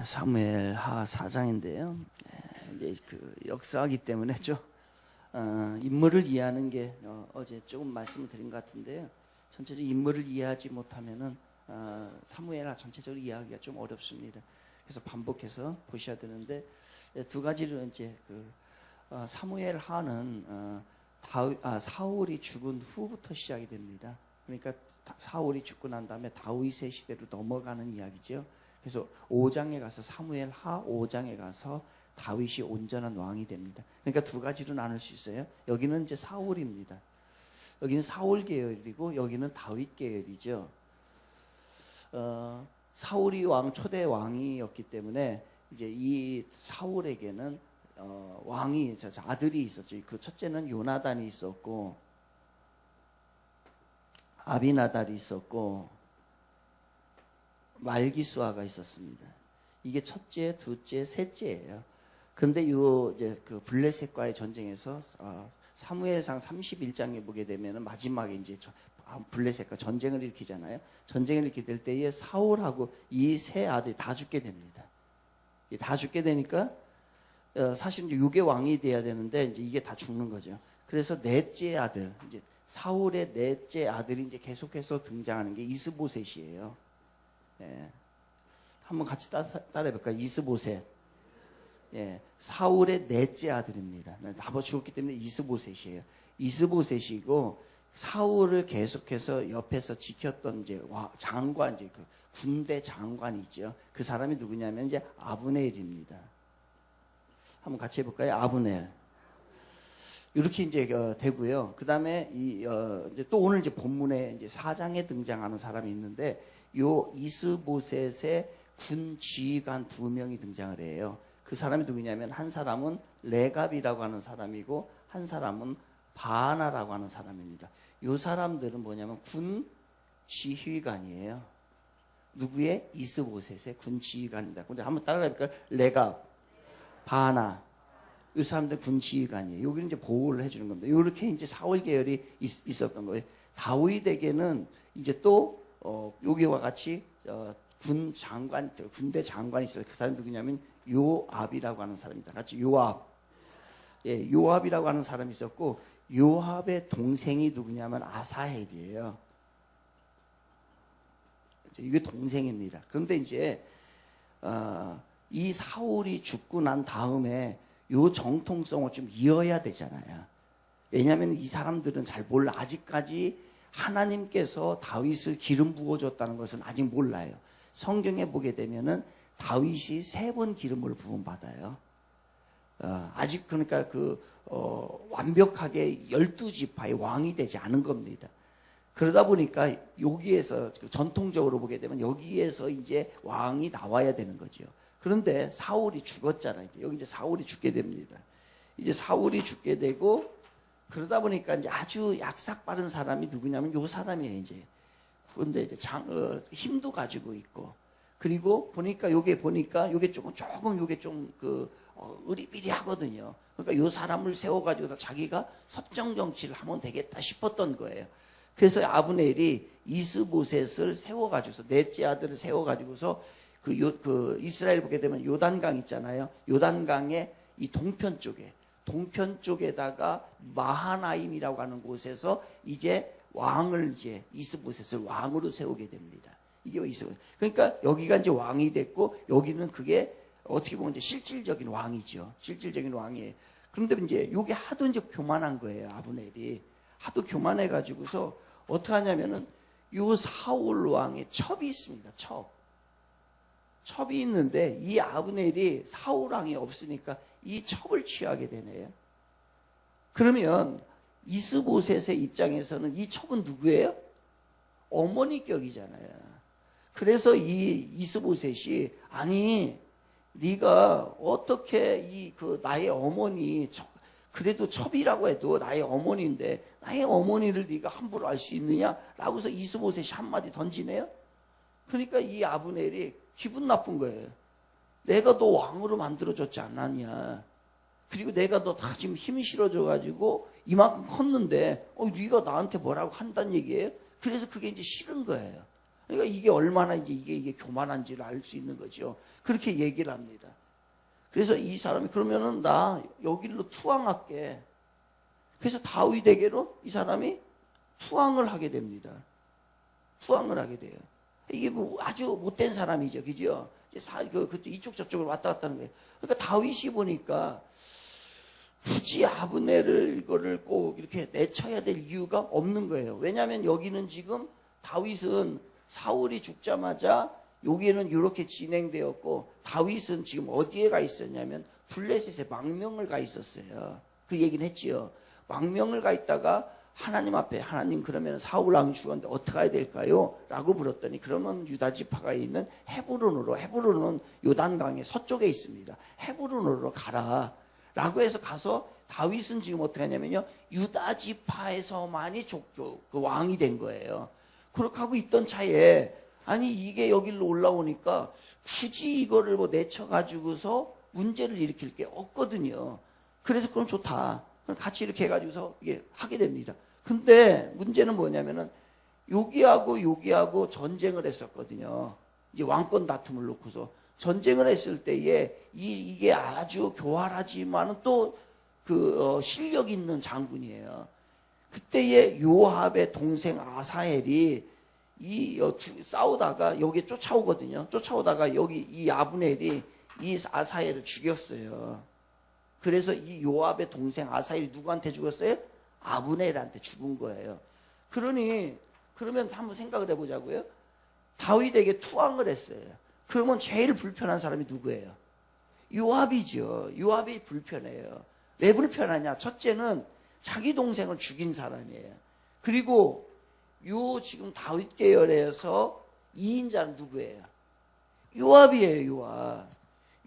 사무엘하 4장인데요. 이제 그 역사이기 때문에 좀 인물을 이해하는 게 어제 조금 말씀을 드린 것 같은데요. 전체적으로 인물을 이해하지 못하면은 사무엘하 전체적으로 이해하기가 좀 어렵습니다. 그래서 반복해서 보셔야 되는데 두 가지로 이제 사무엘하는 사울이 죽은 후부터 시작이 됩니다. 그러니까 사울이 죽고 난 다음에 다윗의 시대로 넘어가는 이야기죠. 그래서 5장에 가서 사무엘하 5장에 가서 다윗이 온전한 왕이 됩니다. 그러니까 두 가지로 나눌 수 있어요. 여기는 이제 사울입니다. 여기는 사울 계열이고 여기는 다윗 계열이죠. 사울이 초대 왕이었기 때문에 이제 이 사울에게는 왕이 아들이 있었죠. 그 첫째는 요나단이 있었고 아비나달이 있었고 말기수아가 있었습니다. 이게 첫째, 둘째, 셋째예요. 근데 이제 그 블레셋과의 전쟁에서 사무엘상 31장에 보게 되면은 마지막에 이제 블레셋과 전쟁을 일으키잖아요. 전쟁을 일으킬 때에 사울하고 이 세 아들이 다 죽게 됩니다. 다 죽게 되니까 사실 이제 6의 왕이 돼야 되는데 이제 이게 다 죽는 거죠. 그래서 넷째 아들, 이제 사울의 넷째 아들이 이제 계속해서 등장하는 게 이스보셋이에요. 예. 한번 같이 따라해볼까요? 이스보셋. 예. 사울의 넷째 아들입니다. 다 죽었기 때문에 이스보셋이에요. 이스보셋이고 사울을 계속해서 옆에서 지켰던 이제 장관, 이제 그 군대 장관이 있죠. 그 사람이 누구냐면 이제 아브넬입니다. 한번 같이 해볼까요? 아브넬. 이렇게 이제 되고요. 그 다음에 이제 또 오늘 이제 본문에 이제 4장에 등장하는 사람이 있는데 요 이스보셋의 군 지휘관 2명이 등장을 해요. 그 사람이 누구냐면 한 사람은 레갑이라고 하는 사람이고 한 사람은 바하나라고 하는 사람입니다. 요 사람들은 뭐냐면 군 지휘관이에요. 누구의? 이스보셋의 군 지휘관입니다. 근데 한번 따라해볼까요? 레갑, 바하나. 이 사람들 군 지휘관이에요. 여기는 이제 보호를 해주는 겁니다. 이렇게 이제 사울 계열이 있었던 거예요. 다윗에게는 이제 또 여기와 같이 군 장관, 군대 장관이 있어요. 그 사람이 누구냐면 요압이라고 하는 사람입니다. 같이 요압. 예, 요압이라고 하는 사람이 있었고 요압의 동생이 누구냐면 아사헬이에요. 이게 동생입니다. 그런데 이제 이 사울이 죽고 난 다음에 요 정통성을 좀 이어야 되잖아요. 왜냐하면 이 사람들은 잘 몰라. 아직까지 하나님께서 다윗을 기름 부어줬다는 것은 아직 몰라요. 성경에 보게 되면은 다윗이 3번 기름을 부음 받아요. 아직 그러니까 완벽하게 12지파의 왕이 되지 않은 겁니다. 그러다 보니까 여기에서 전통적으로 보게 되면 여기에서 이제 왕이 나와야 되는 거죠. 그런데 사울이 죽었잖아요. 여기 이제 사울이 죽게 됩니다. 이제 사울이 죽게 되고 그러다 보니까 이제 아주 약삭 빠른 사람이 누구냐면 요 사람이에요, 이제. 그런데 이제 힘도 가지고 있고. 그리고 보니까 요게 조금 요게 좀 의리비리 하거든요. 그러니까 요 사람을 세워가지고 자기가 섭정 정치를 하면 되겠다 싶었던 거예요. 그래서 아브넬이 이스보셋을 세워가지고서 넷째 아들을 세워가지고서 이스라엘 보게 되면 요단강 있잖아요. 요단강의 이 동편 쪽에다가 마하나임이라고 하는 곳에서 이제 이스보셋을 왕으로 세우게 됩니다. 이게 이스보셋. 그러니까 여기가 이제 왕이 됐고 여기는 그게 어떻게 보면 이제 실질적인 왕이죠. 실질적인 왕이에요. 그런데 이제 요게 하도 이제 교만한 거예요. 아브넬이 하도 교만해가지고서 어떻게 하냐면은 요 사울 왕의 첩이 있습니다. 첩이 있는데 이 아브넬이 사울 왕이 없으니까 이 첩을 취하게 되네요. 그러면 이스보셋의 입장에서는 이 첩은 누구예요? 어머니 격이잖아요. 그래서 이 이스보셋이 아니 네가 어떻게 나의 어머니 그래도 첩이라고 해도 나의 어머니인데 나의 어머니를 네가 함부로 알 수 있느냐라고 해서 이스보셋이 한마디 던지네요. 그러니까 이 아브넬이 기분 나쁜 거예요. 내가 너 왕으로 만들어줬지 않았냐. 그리고 내가 너 다 지금 힘이 실어줘가지고 이만큼 컸는데 네가 나한테 뭐라고 한다는 얘기예요. 그래서 그게 이제 싫은 거예요. 그러니까 이게 얼마나 이게 교만한지를 알 수 있는 거죠. 그렇게 얘기를 합니다. 그래서 이 사람이 그러면은 나 여기로 투항할게. 그래서 다윗에게로 이 사람이 투항을 하게 됩니다. 투항을 하게 돼요. 이게 뭐 아주 못된 사람이죠, 그죠? 그때 이쪽 저쪽을 왔다 갔다 하는 거예요. 그러니까 다윗이 보니까 굳이 아브넬을 이거를 꼭 이렇게 내쳐야 될 이유가 없는 거예요. 왜냐하면 여기는 지금 다윗은 사울이 죽자마자 여기에는 이렇게 진행되었고, 다윗은 지금 어디에 가 있었냐면 블레셋에 망명을 가 있었어요. 그 얘기는 했지요. 망명을 가 있다가 하나님 앞에, 하나님 그러면 사울 왕이 죽었는데 어떻게 해야 될까요? 라고 물었더니, 그러면 유다 지파가 있는 헤브론은 요단강의 서쪽에 있습니다. 헤브론으로 가라 라고 해서 가서, 다윗은 지금 어떻게 하냐면요, 유다 지파에서만이 그 왕이 된 거예요. 그렇게 하고 있던 차에, 아니 이게 여기로 올라오니까 굳이 이거를 뭐 내쳐가지고서 문제를 일으킬 게 없거든요. 그래서 그럼 좋다, 그럼 같이 이렇게 해가지고서 이게 하게 됩니다. 근데 문제는 뭐냐면은 여기하고 전쟁을 했었거든요. 이제 왕권 다툼을 놓고서 전쟁을 했을 때에 이게 아주 교활하지만은 또 실력 있는 장군이에요. 그때에 요압의 동생 아사헬이 싸우다가 여기에 쫓아오거든요. 쫓아오다가 여기 이 아브넬이 이 아사헬을 죽였어요. 그래서 이 요압의 동생 아사헬이 누구한테 죽었어요? 아브넬한테 죽은 거예요. 그러면 한번 생각을 해보자고요. 다윗에게 투항을 했어요. 그러면 제일 불편한 사람이 누구예요? 요압이죠. 요압이 불편해요. 왜 불편하냐? 첫째는 자기 동생을 죽인 사람이에요. 그리고 지금 다윗 계열에서 2인자는 누구예요? 요압이에요.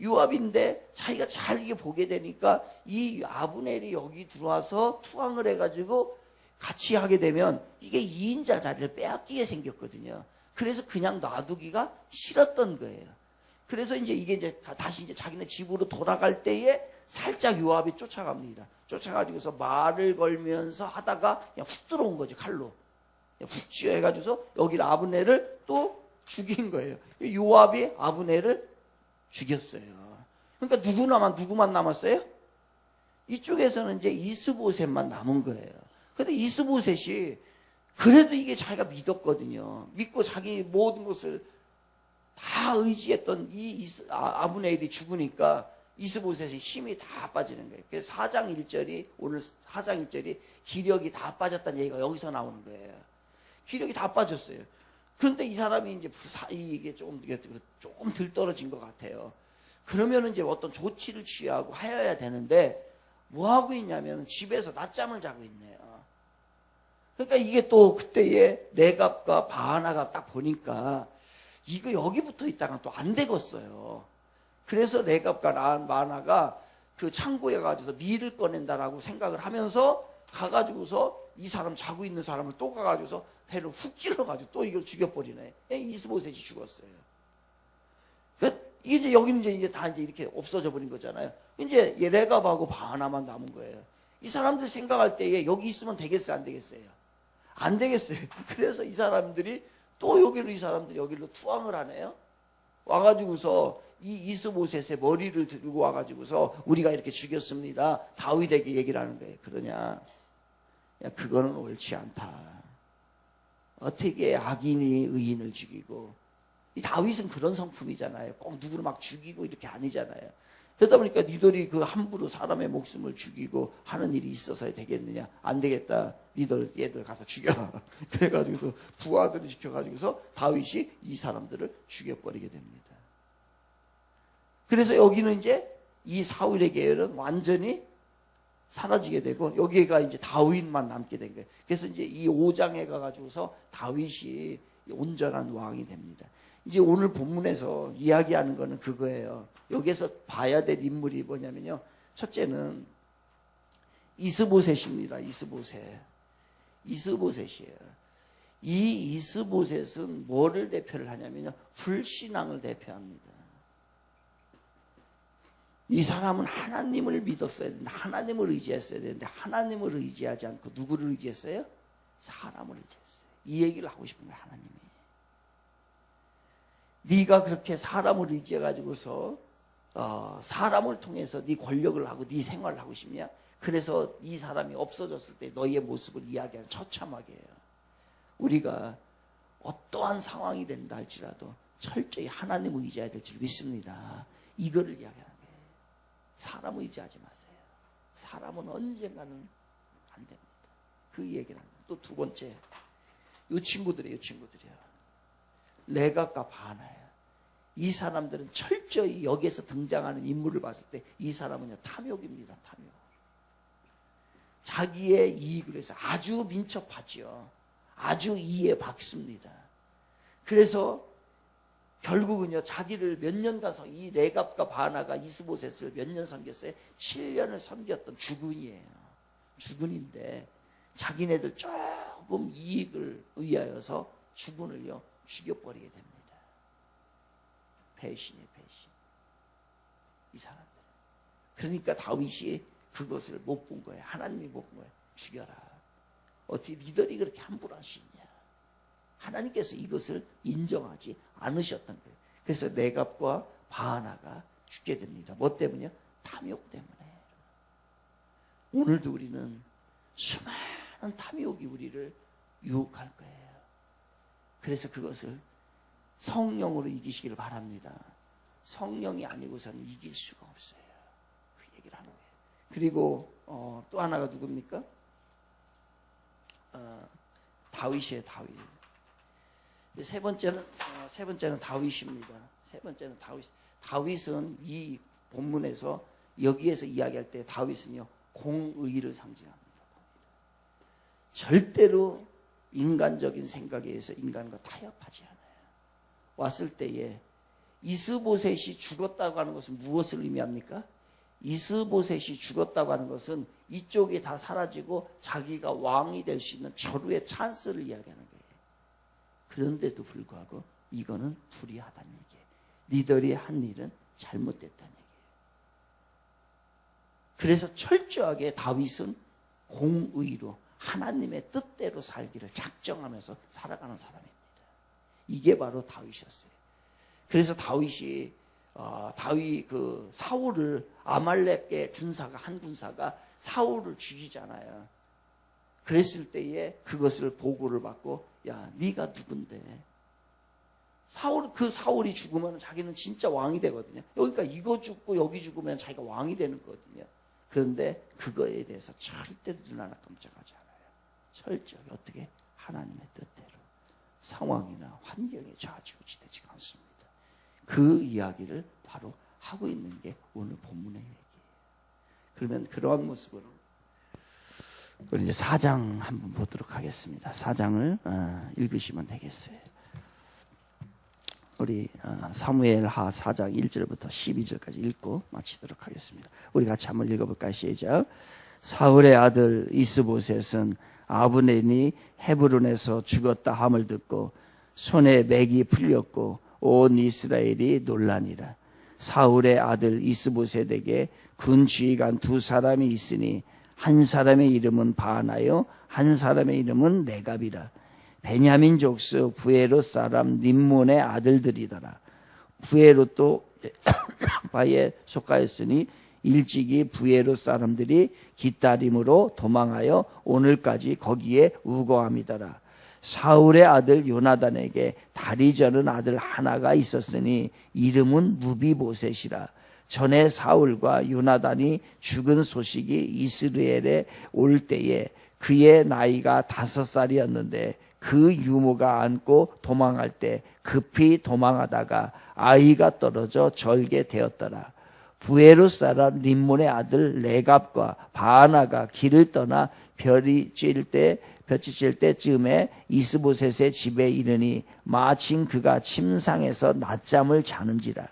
요압인데 자기가 잘 이게 보게 되니까 이 아브넬이 여기 들어와서 투항을 해가지고 같이 하게 되면 이게 2인자 자리를 빼앗기게 생겼거든요. 그래서 그냥 놔두기가 싫었던 거예요. 그래서 이게 다시 자기네 집으로 돌아갈 때에 살짝 요압이 쫓아갑니다. 쫓아가지고서 말을 걸면서 하다가 그냥 훅 들어온 거죠, 칼로. 훅 쥐어해가지고서 여기 아브넬을 또 죽인 거예요. 요압이 아브넬을 죽였어요. 그러니까 누구만 남았어요? 이쪽에서는 이제 이스보셋만 남은 거예요. 근데 이스보셋이 그래도 이게 자기가 믿었거든요. 믿고 자기 모든 것을 다 의지했던 아브넬이 죽으니까 이스보셋의 힘이 다 빠지는 거예요. 그래서 4장 1절이, 오늘 4장 1절이 기력이 다 빠졌다는 얘기가 여기서 나오는 거예요. 기력이 다 빠졌어요. 그런데 이 사람이 이제 이게 조금 덜 떨어진 것 같아요. 그러면 이제 어떤 조치를 취하고 하여야 되는데, 뭐 하고 있냐면 집에서 낮잠을 자고 있네요. 그러니까 이게 또 그때에 레갑과 바하나가 딱 보니까 이거 여기 붙어 있다가 또 안 되겠어요. 그래서 레갑과 바하나가 그 창고에 가서 밀을 꺼낸다라고 생각을 하면서 가가지고서 이 사람 자고 있는 사람을 또 가가지고서 배를 훅 찔러가지고 또 이걸 죽여버리네. 이스보셋이 죽었어요. 이제 여기는 이제 다 이렇게 없어져 버린 거잖아요. 이제 레갑하고 바하나만 남은 거예요. 이 사람들 생각할 때에 여기 있으면 되겠어요, 안 되겠어요? 안 되겠어요. 그래서 이 사람들이 또 여기로 투항을 하네요. 와가지고서 이 이스보셋의 머리를 들고 와가지고서 우리가 이렇게 죽였습니다. 다윗에게 얘기를 하는 거예요. 그러냐? 야, 그거는 옳지 않다. 어떻게 악인이 의인을 죽이고, 이 다윗은 그런 성품이잖아요. 꼭 누구를 막 죽이고 이렇게 아니잖아요. 그러다 보니까 니들이 함부로 사람의 목숨을 죽이고 하는 일이 있어서 되겠느냐? 안 되겠다. 얘들 가서 죽여라. 그래가지고 부하들을 시켜가지고서 다윗이 이 사람들을 죽여버리게 됩니다. 그래서 여기는 이제 이 사울의 계열은 완전히 사라지게 되고, 여기가 이제 다윗만 남게 된 거예요. 그래서 이제 이 5장에 가가지고서 다윗이 온전한 왕이 됩니다. 이제 오늘 본문에서 이야기하는 거는 그거예요. 여기에서 봐야 될 인물이 뭐냐면요, 첫째는 이스보셋입니다. 이스보셋이에요. 이 이스보셋은 뭐를 대표를 하냐면요, 불신앙을 대표합니다. 이 사람은 하나님을 믿었어야 되는데, 하나님을 의지했어야 되는데, 하나님을 의지하지 않고 누구를 의지했어요? 사람을 의지했어요. 이 얘기를 하고 싶은 거예요, 하나님이. 네가 그렇게 사람을 의지해 가지고서 사람을 통해서 네 권력을 하고 네 생활을 하고 싶냐? 그래서 이 사람이 없어졌을 때 너희의 모습을 이야기하는 처참하게 해요. 우리가 어떠한 상황이 된다 할지라도 철저히 하나님을 의지해야 될 줄 믿습니다. 이거를 이야기하는 거예요. 사람을 의지하지 마세요. 사람은 언젠가는 안 됩니다. 그 얘기를 합니다. 또 두 번째, 이 친구들이에요. 레갑과 바나예요. 이 사람들은 철저히 여기에서 등장하는 인물을 봤을 때 이 사람은요, 탐욕입니다. 탐욕. 자기의 이익을 위해서 아주 민첩하죠. 아주 이에 박습니다. 그래서 결국은요, 자기를 몇 년간 이 레갑과 바나가 이스보셋을 몇 년 섬겼어요? 7년을 섬겼던 주군이에요. 주군인데 자기네들 조금 이익을 의하여서 주군을요 죽여버리게 됩니다. 배신이에요, 배신. 이 사람들. 그러니까 다윗이 그것을 못 본 거예요. 하나님이 못 본 거예요. 죽여라. 어떻게 니들이 그렇게 함부로 할 수 있냐. 하나님께서 이것을 인정하지 않으셨던 거예요. 그래서 레갑과 바하나가 죽게 됩니다. 뭐 때문이요? 탐욕 때문에. 오늘도 우리는 수많은 탐욕이 우리를 유혹할 거예요. 그래서 그것을 성령으로 이기시기를 바랍니다. 성령이 아니고서는 이길 수가 없어요. 그 얘기를 하는 거예요. 그리고 또 하나가 누굽니까? 다윗이에요. 다윗. 세 번째는 다윗입니다. 세 번째는 다윗. 다윗은 이 본문에서 여기에서 이야기할 때 다윗은요 공의를 상징합니다. 절대로 인간적인 생각에 의해서 인간과 타협하지 않아요. 왔을 때에 이스보셋이 죽었다고 하는 것은 무엇을 의미합니까? 이스보셋이 죽었다고 하는 것은 이쪽이 다 사라지고 자기가 왕이 될 수 있는 절호의 찬스를 이야기하는 거예요. 그런데도 불구하고 이거는 불의하다는 얘기예요. 니들이 한 일은 잘못됐다는 얘기예요. 그래서 철저하게 다윗은 공의로 하나님의 뜻대로 살기를 작정하면서 살아가는 사람입니다. 이게 바로 다윗이었어요. 그래서 다윗이 사울을 아말렉의 한 군사가 사울을 죽이잖아요. 그랬을 때에 그것을 보고를 받고 야 네가 누군데 사울이 죽으면 자기는 진짜 왕이 되거든요. 그러니까 이거 죽고 여기 죽으면 자기가 왕이 되는 거거든요. 그런데 그거에 대해서 절대로 눈 하나 깜짝하지 않아요. 철저히 어떻게 하나님의 뜻대로 상황이나 환경에 좌지우지되지 않습니다. 그 이야기를 바로 하고 있는 게 오늘 본문의 얘기예요. 그러면 그러한 모습으로 우리 이제 4장 한번 보도록 하겠습니다. 4장을 읽으시면 되겠어요. 우리 사무엘하 4장 1절부터 12절까지 읽고 마치도록 하겠습니다. 우리 같이 한번 읽어볼까요? 시작. 사울의 아들 이스보셋은 아브넬이 헤브론에서 죽었다 함을 듣고 손에 맥이 풀렸고 온 이스라엘이 놀라니라. 사울의 아들 이스보셋에게 군 지휘관 두 사람이 있으니 한 사람의 이름은 바나요 한 사람의 이름은 레갑이라. 베냐민 족속 부에롯 사람 림몬의 아들들이더라. 부에롯도 바에 속하였으니 일찍이 부에롯 사람들이 깃다림으로 도망하여 오늘까지 거기에 우거함이더라. 사울의 아들 요나단에게 다리 저는 아들 하나가 있었으니 이름은 무비보셋이라. 전에 사울과 요나단이 죽은 소식이 이스라엘에 올 때에 그의 나이가 5살이었는데 그 유모가 안고 도망할 때 급히 도망하다가 아이가 떨어져 절개되었더라. 부에롯 사람 림몬의 아들 레갑과 바하나가 길을 떠나 볕이 질 때쯤에 이스보셋의 집에 이르니 마침 그가 침상에서 낮잠을 자는지라.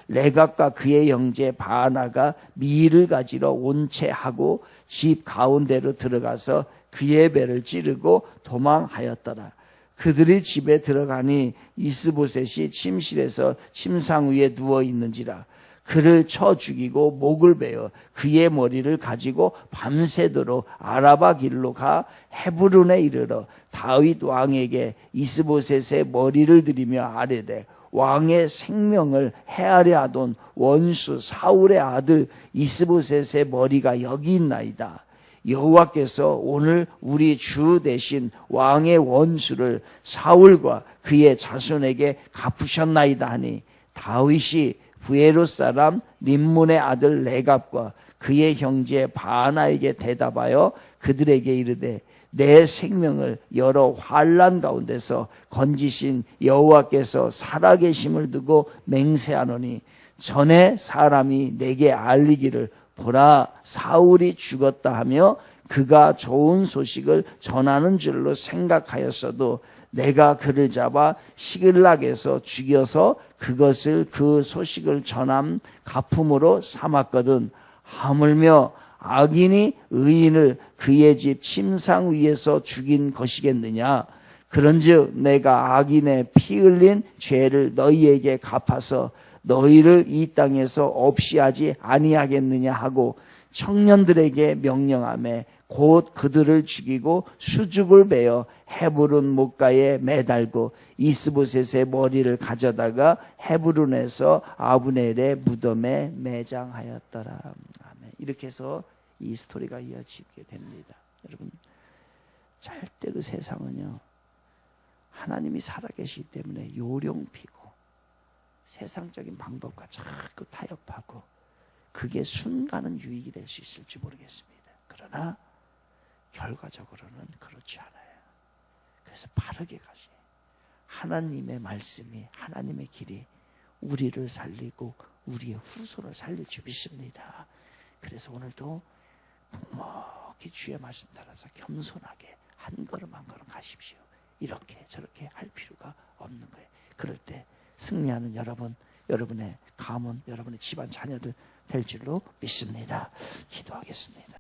레갑과 그의 형제 바하나가 미를 가지러 온채하고 집 가운데로 들어가서 그의 배를 찌르고 도망하였더라. 그들이 집에 들어가니 이스보셋이 침실에서 침상 위에 누워 있는지라. 그를 쳐 죽이고 목을 베어 그의 머리를 가지고 밤새도록 아라바 길로 가 헤브론에 이르러 다윗 왕에게 이스보셋의 머리를 들이며 아뢰되 왕의 생명을 헤아려 하던 원수 사울의 아들 이스보셋의 머리가 여기 있나이다. 여호와께서 오늘 우리 주 대신 왕의 원수를 사울과 그의 자손에게 갚으셨나이다 하니 다윗이 부에롯 사람 림몬의 아들 레갑과 그의 형제 바나에게 대답하여 그들에게 이르되 내 생명을 여러 환난 가운데서 건지신 여호와께서 살아계심을 두고 맹세하노니 전에 사람이 내게 알리기를 보라 사울이 죽었다 하며 그가 좋은 소식을 전하는 줄로 생각하였어도 내가 그를 잡아 시글락에서 죽여서 그것을 그 소식을 전함 갚음으로 삼았거든. 하물며 악인이 의인을 그의 집 침상 위에서 죽인 것이겠느냐. 그런즉 내가 악인의 피 흘린 죄를 너희에게 갚아서 너희를 이 땅에서 없이 하지 아니하겠느냐 하고 청년들에게 명령하며 곧 그들을 죽이고 수줍을 베어 헤브론 못가에 매달고 이스보셋의 머리를 가져다가 헤브론에서 아브넬의 무덤에 매장하였더라. 아멘. 이렇게 해서 이 스토리가 이어지게 됩니다. 여러분, 절대로 세상은요 하나님이 살아계시기 때문에 요령피고 세상적인 방법과 자꾸 타협하고 그게 순간은 유익이 될 수 있을지 모르겠습니다. 그러나 결과적으로는 그렇지 않아요. 그래서 바르게 가시. 하나님의 말씀이 하나님의 길이 우리를 살리고 우리의 후손을 살릴 줄 믿습니다. 그래서 오늘도 묵묵히 주의 말씀 따라서 겸손하게 한 걸음 한 걸음 가십시오. 이렇게 저렇게 할 필요가 없는 거예요. 그럴 때 승리하는 여러분, 여러분의 가문, 여러분의 집안 자녀들 될 줄로 믿습니다. 기도하겠습니다.